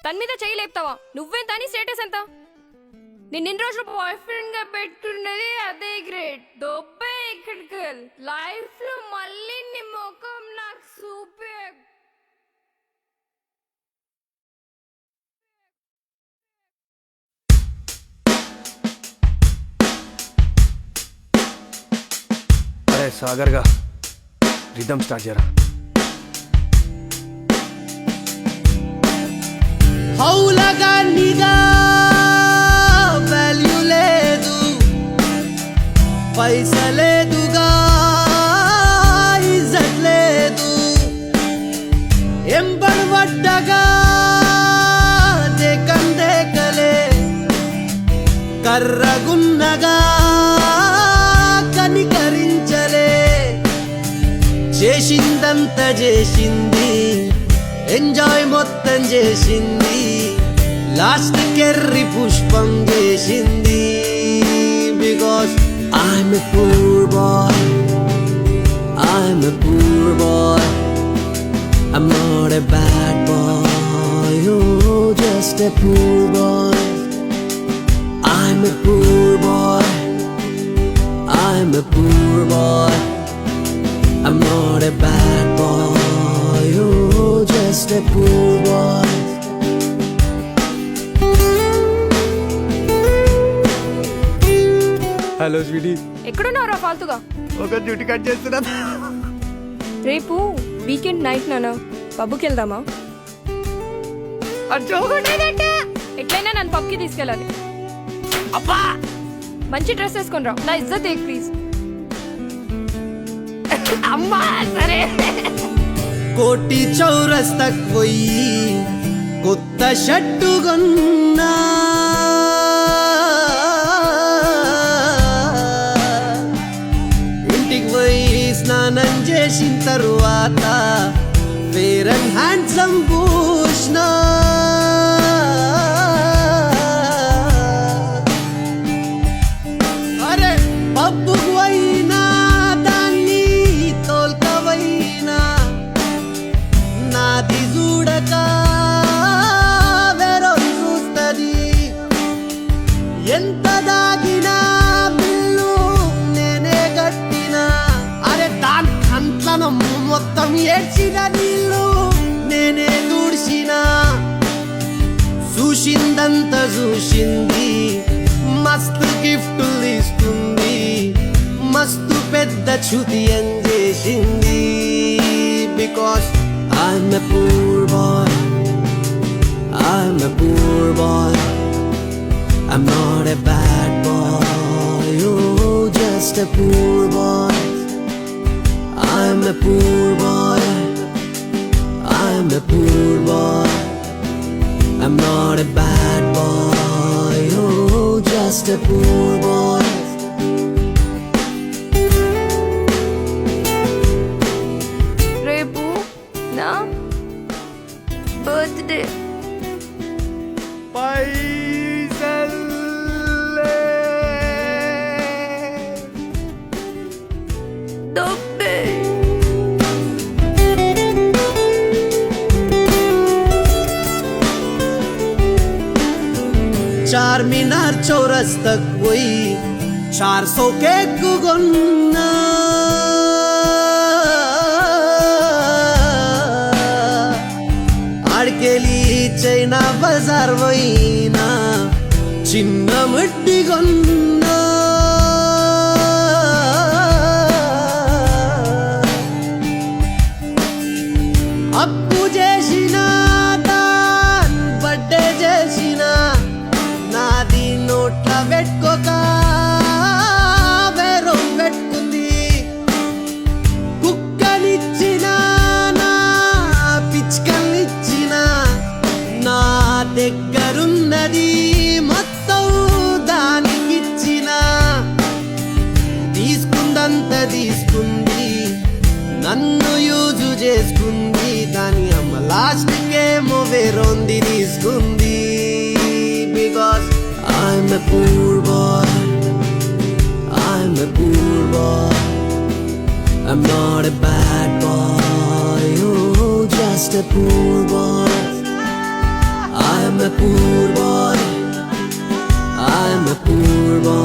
తన మీద చెయ్యి లేపుతావా? నువ్వెంత అని స్టేటస్ ఎంత? నేను ఇన్ని రోజులు బాయ్ ఫ్రెండ్ గా పెట్టున్నది అదే గ్రేట్. దొబ్బే ఇక్కడికి లైఫ్ లో మళ్ళీ నీ ముఖం నాకు సూపర్. అరే సాగర్గా రిథమ్ స్టార్ట్ చేయరా. హౌలగా నిగా వాల్యూ లేదు, పైసలేదుగా ఇజ్జత్ లేదు, ఎంబడబడ్డగా దేకందేకలే, కర్రగున్నగా కనికరించలే, చేసిందంత చేసింది, ఎంజాయ్ మొత్తం చేసింది, లాస్ట్ కెర్రి పుష్పం చేసింది. Because I'm a poor boy, I'm a poor boy, I'm not a bad boy, oh just a poor boy. I'm a poor boy, I'm a poor boy, I'm not a bad boy, oh just a poor boy. Hello sweetie, ఎక్కడున్నారా ఫాల్తుగా? ఒక duty cut చేస్తున్నా. రేపు weekend night నాన్న పబ్కి వెళ్దామా? ఎట్లయినా నన్ను పబ్కి తీసుకెళ్ళాలి. అబ్బా మంచి డ్రెస్ వేసుకొని రా, నా ఇజ్జత్ ఏ ప్లీజ్. అమ్మా సరే. కోటి చౌరస్తకు పోయి కొత్త షర్టు కొన్నా, ఇంటికి పోయి స్నానం చేసిన తరువాత ఫేర్ అండ్ హ్యాండ్సమ్ పూసిన, అరే పబ్బుకు పోయినా దాన్ని తోల్కవైనా నాది చూడక వేరో చూస్తుంది, ఎంత దాగినా బిల్లు నేనే కట్టినా, అరే దాని కంట్లను మొత్తం ఏడ్చిన నీళ్ళు నేనే దూడ్చిన, చూసిందంతా చూసింది, మస్తు గిఫ్ట్లు ఇస్తుంది, మస్తు పెద్ద చుతియం చేసింది. Because I'm a poor boy, I'm a poor boy, I'm not a bad boy, oh just a poor boy. I'm a poor boy, I'm a poor boy, I'm not a bad boy, oh just a poor boy. రేపు నా birthday. దొబ్బే Charminar చౌరస్తకు పోయి 400 cake కొన్నా, ఆడికెళ్ళి China Bazar పోయినా చిన్న మట్టి కొన్నా, అప్పు చేసిన దాన్ బర్త్డే చేసిన, నాది నోట్ల పెట్టుకోక వేరో పెట్టుకుంది, కుక్కనిచ్చిన నా పిచ్చుకనిచ్చిన, నా దగ్గరున్నది మొత్తం దానికిచ్చిన, తీసుకుందంత తీసుకుంది, నన్ను యూజు చేసుకుంది, దాని అమ్మ లాస్ట్కేమో వేరొంది తీసుకుంది. Because I'm a poor boy, I'm a poor boy, I'm not a bad boy, oh just a poor boy. I'm a poor boy, I'm a poor boy.